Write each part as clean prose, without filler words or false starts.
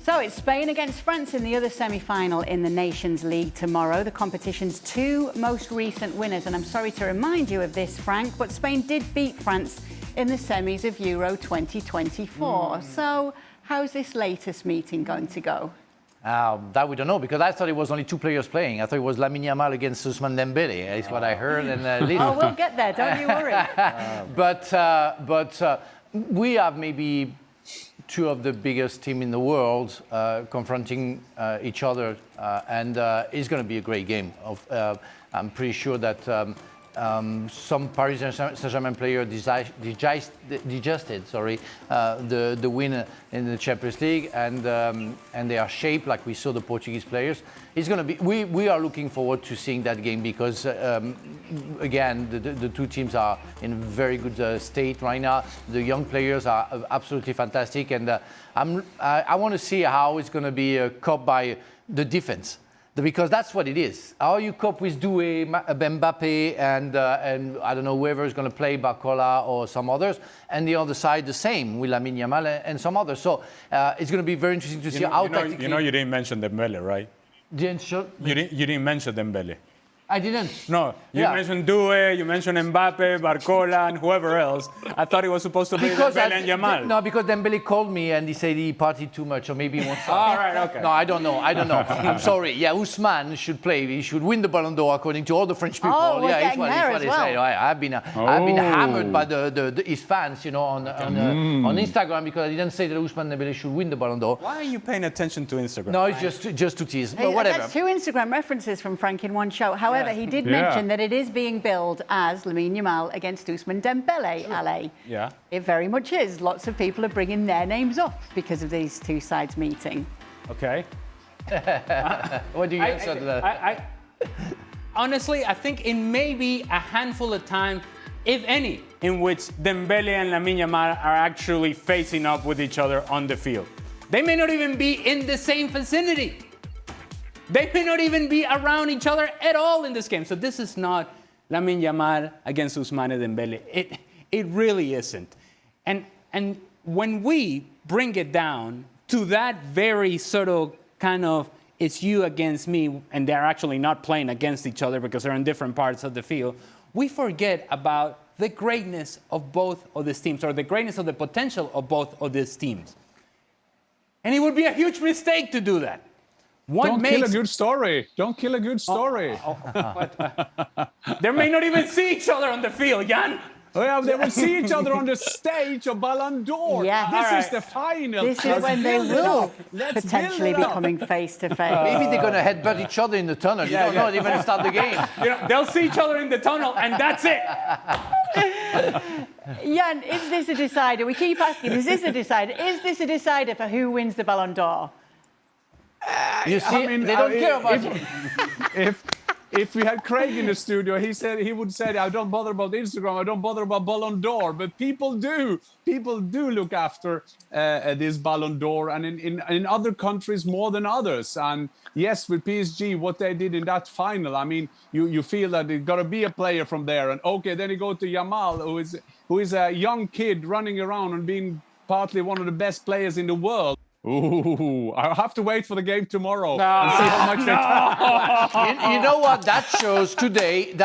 So it's Spain against France in the other semi-final in the Nations League tomorrow. The competition's two most recent winners. And I'm sorry to remind you of this, Frank, but Spain did beat France in the semis of Euro 2024. So how's this latest meeting going to go? That we don't know, because I thought it was only two players playing. I thought it was Lamine Yamal against Ousmane Dembele. That's what I heard. And oh, we'll get there. Don't you worry. But we have maybe two of the biggest teams in the world confronting each other, and it's going to be a great game. I'm pretty sure that some Paris Saint-Germain player digested the win in the Champions League, and they are shaped like we saw the Portuguese players. It's going to be. We are looking forward to seeing that game because again the two teams are in a very good state right now. The young players are absolutely fantastic, and I want to see how it's going to be coped by the defense. Because that's what it is. How you cope with Doué, Mbappé, and I don't know whoever is going to play, Barcola or some others, and the other side the same with Lamine Yamal and some others. So it's going to be very interesting to see how tactically. You know, you didn't mention Dembele, right? You didn't mention Dembele. I didn't. No, you mentioned Doué, you mentioned Mbappe, Barcola, and whoever else. I thought it was supposed to be Dembele and Yamal. No, because Dembele called me and he said he partied too much, or maybe he wants to. All right, okay. No, I don't know. I'm sorry. Yeah, Ousmane should play. He should win the Ballon d'Or according to all the French people. Oh, yeah, it's what they say. I've been hammered by his fans, on Instagram, because I didn't say that Ousmane Dembele should win the Ballon d'Or. Why are you paying attention to Instagram? No, it's just to tease. But whatever. That's two Instagram references from Frank in one show. However, he did mention that it is being billed as Lamine Yamal against Ousmane Dembele, Ale. Yeah. It very much is. Lots of people are bringing their names up because of these two sides meeting. Okay. What do you answer to that? Honestly, I think it may be a handful of times, if any, in which Dembele and Lamine Yamal are actually facing up with each other on the field. They may not even be in the same vicinity. They may not even be around each other at all in this game. So this is not Lamine Yamal against Ousmane Dembele. It really isn't. And when we bring it down to that very sort of kind of it's you against me, and they're actually not playing against each other because they're in different parts of the field, we forget about the greatness of both of these teams, or the greatness of the potential of both of these teams. And it would be a huge mistake to do that. Don't kill a good story. Don't kill a good story. They may not even see each other on the field, Jan. Well, they will see each other on the stage of Ballon d'Or. Yeah. This is the final. This is when they will potentially be coming face to face. Maybe they're going to headbutt each other in the tunnel. You don't know. They're going to start the game. They'll see each other in the tunnel, and that's it. Jan, is this a decider? We keep asking, is this a decider? Is this a decider for who wins the Ballon d'Or? You see, they don't care about it. If we had Craig in the studio, he would say, I don't bother about Instagram, I don't bother about Ballon d'Or, but people do look after this Ballon d'Or, and in other countries more than others. And yes, with PSG, what they did in that final, I mean, you feel that it got to be a player from there, and okay, then you go to Yamal, who is a young kid running around and being partly one of the best players in the world. Ooh, I'll have to wait for the game tomorrow and see how much they You know what? That shows today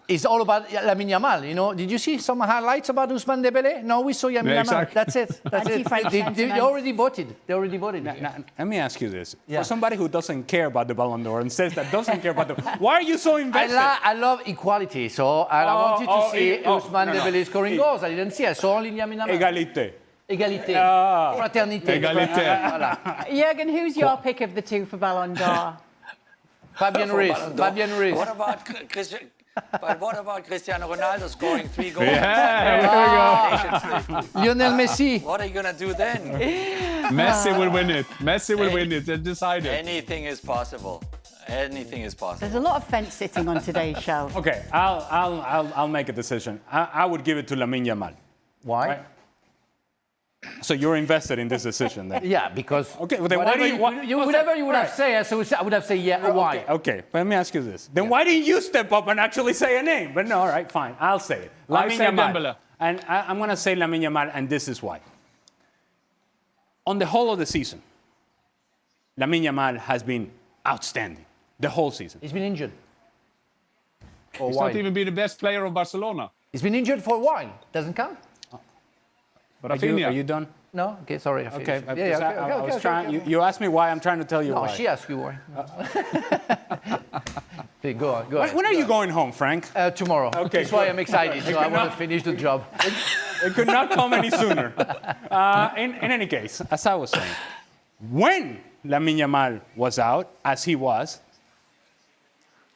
is all about Lamine Yamal. Did you see some highlights about Ousmane Dembele? No, we saw Lamine Yamal. Exactly. That's it. They already voted. Now, let me ask you this. For somebody who doesn't care about the Ballon d'Or and says that doesn't care about why are you so invested? I love equality, so I wanted to see Ousmane Dembele scoring goals. I didn't see. I saw only Lamine Yamal. Égalité. Fraternité. Égalité. Jürgen, who's your pick of the two for Ballon d'Or? Fabian Ruiz. What about Cristiano Ronaldo scoring 3 goals? Yeah, there we go. Lionel Messi. What are you going to do then? Messi will win it. Messi will win it. They decided. Anything is possible. Anything is possible. There's a lot of fence sitting on today's show. Okay, I'll make a decision. I would give it to Lamine Yamal. Why? Right? So you're invested in this decision then? Yeah, because okay, well, then why do whatever you would have said, I would have said yeah. Why? Okay, but let me ask you this. Then why didn't you step up and actually say a name? But no, all right, fine. I'll say it. I say Lamine Yamal. Dembele. And I'm going to say Lamine Yamal, and this is why. on the whole of the season, Lamine Yamal has been outstanding the whole season. He's been injured. He's not even been the best player of Barcelona. He's been injured for a while. Doesn't count? But Are you done? No? Okay, sorry. Okay. I was trying. You asked me why. I'm trying to tell you No, why. she asked you why. Okay, go on. When are you going home, Frank? Tomorrow. Okay, That's why good. I'm excited. So I want to finish the job. It could not come any sooner. In any case, as I was saying, when Lamine Yamal was out, as he was,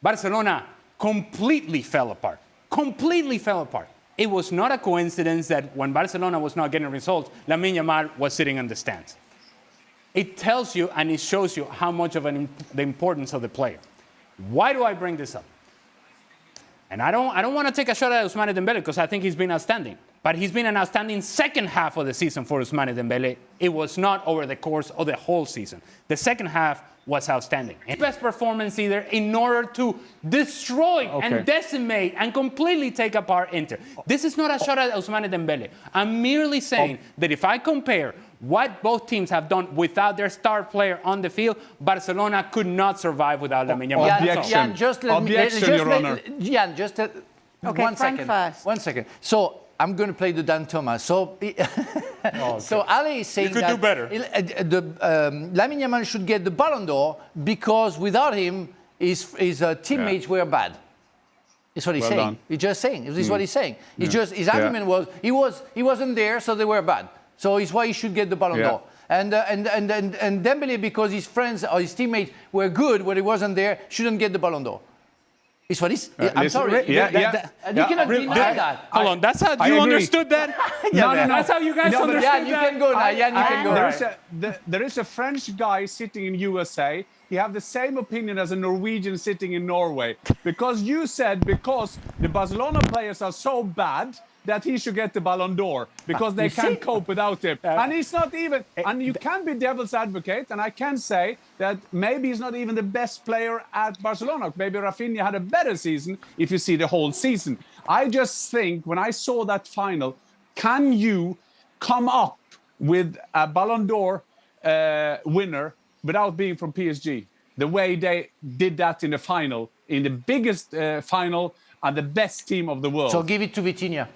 Barcelona completely fell apart. Completely fell apart. It was not a coincidence that when Barcelona was not getting results, Lamine Yamal was sitting in the stands. It tells you and it shows you how much of the importance of the player. Why do I bring this up? And I don't want to take a shot at Ousmane Dembele because I think he's been outstanding. But he's been an outstanding second half of the season for Ousmane Dembele. It was not over the course of the whole season. The second half was outstanding. His best performance either in order to destroy and decimate and completely take apart Inter. This is not a shot at Ousmane Dembele. I'm merely saying that if I compare what both teams have done without their star player on the field, Barcelona could not survive without Lamine Yamal. Jan, just let me... Your Honor. Jan, just... Okay, one Frank second. first. 1 second. So I'm going to play the Dan Thomas. So, so Ali is saying You could that do better. Lamine Yamal should get the Ballon d'Or because without him, his teammates were bad. Is what he's saying. Done. He's just saying. This is what he's saying. He's just his argument was he wasn't there, so they were bad. So it's why he should get the Ballon d'Or. And Dembele, because his friends or his teammates were good when he wasn't there, shouldn't get the Ballon d'Or. It's what he's. I'm sorry. Yeah. And you cannot deny that. Hold on, that's how you agree. understood that? No. That's how you guys understood Jan, you that? can go now. Jan, you can go. There is a French guy sitting in USA. He have the same opinion as a Norwegian sitting in Norway. Because you said because the Barcelona players are so bad that he should get the Ballon d'Or because they can't cope without him. And he's not even, and you can be devil's advocate, and I can say that maybe he's not even the best player at Barcelona. Maybe Rafinha had a better season if you see the whole season. I just think when I saw that final, can you come up with a Ballon d'Or winner without being from PSG? The way they did that in the final, in the biggest final and the best team of the world. So give it to Vitinha.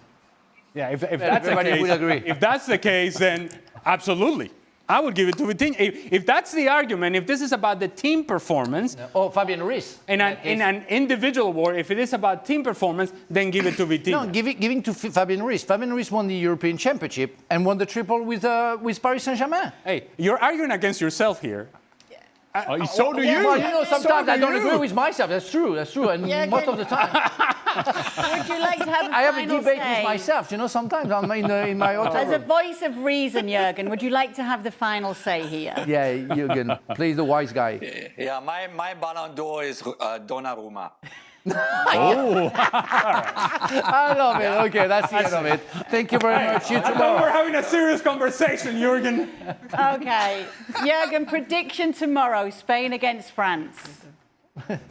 Yeah, if that's the Everybody case, would agree. If that's the case, then absolutely. I would give it to Vitinha. If that's the argument, if this is about the team performance, Or Fabian Ruiz. in an individual award, if it is about team performance, then give it to Vitinha. No, giving to Fabian Ruiz. Fabian Ruiz won the European Championship and won the triple with Paris Saint-Germain. Hey, you're arguing against yourself here. So do you. Well, you know, sometimes So I don't you. agree with myself. That's true. And most of the time, Would you like to have a I have a final debate say? with myself. You know, sometimes I'm in my hotel As a room. voice of reason, Jürgen, would you like to have the final say here? Yeah, Jürgen, please, the wise guy. Yeah, my Ballon d'Or is Donnarumma. I love it. Okay, that's the end of it. Thank you very much. See you I thought tomorrow. we're having a serious conversation, Jürgen. Okay. Jürgen, prediction tomorrow, Spain against France.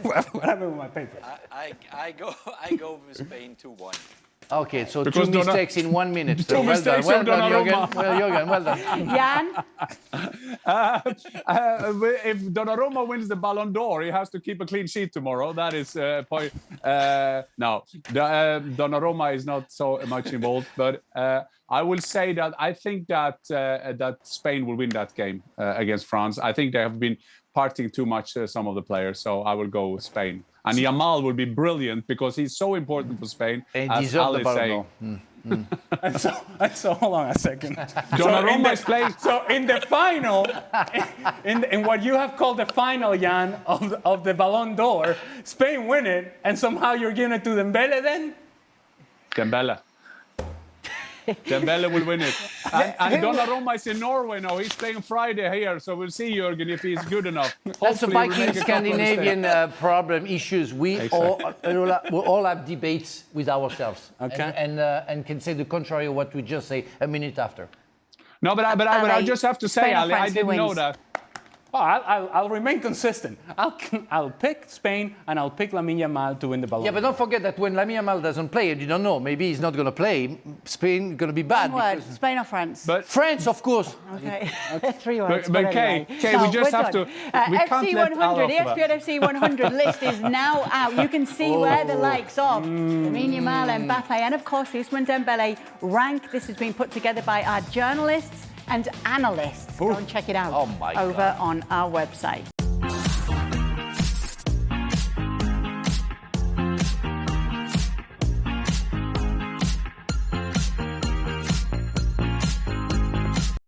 What happened with my paper? I go with Spain 2-1. Okay, so Because two mistakes in 1 minute. So well done, mistakes well from done, Donnarumma. Jürgen. Well, Jürgen, well done. Jan? If Donnarumma wins the Ballon d'Or, he has to keep a clean sheet tomorrow. That is point. No, Donnarumma is not so much involved, but I will say that I think that that Spain will win that game against France. I think they have been partying too much, some of the players, so I will go with Spain. And Yamal will be brilliant because he's so important for Spain. And as deserve Al the is Ballon saying. And so hold on a second. Donnarumma is playing. So in the final, in what you have called the final, Jan, of the Ballon d'Or, Spain win it, and somehow you're giving it to Dembele then? Dembele. Dembele will win it. And Donnarumma is in Norway now. He's playing Friday here, so we'll see, Jürgen, if he's good enough. That's the Hopefully we'll Viking make a couple of Scandinavian mistakes. problem issues. We all have debates with ourselves, Okay. and can say the contrary of what we just say a minute after. No, but I Ali, just have to say, Spain or Ali, I France, who didn't know wins? that. Oh, I'll remain consistent. I'll pick Spain and I'll pick Lamine Yamal to win the Ballon. Yeah, but don't forget that when Lamine Yamal doesn't play, and you don't know, maybe he's not going to play, Spain going to be bad. One word, because- Spain or France? But France, of course. Okay, 3 words. But Kay, anyway. we just we're have done. to. We can't FC let Al 100, off that. ESPN FC 100 list is now out. You can see where the likes of Lamine Yamal, Mbappe, and of course Ousmane Dembele rank. This has been put together by our journalists and analysts. Go and check it out Oh my over God. on our website.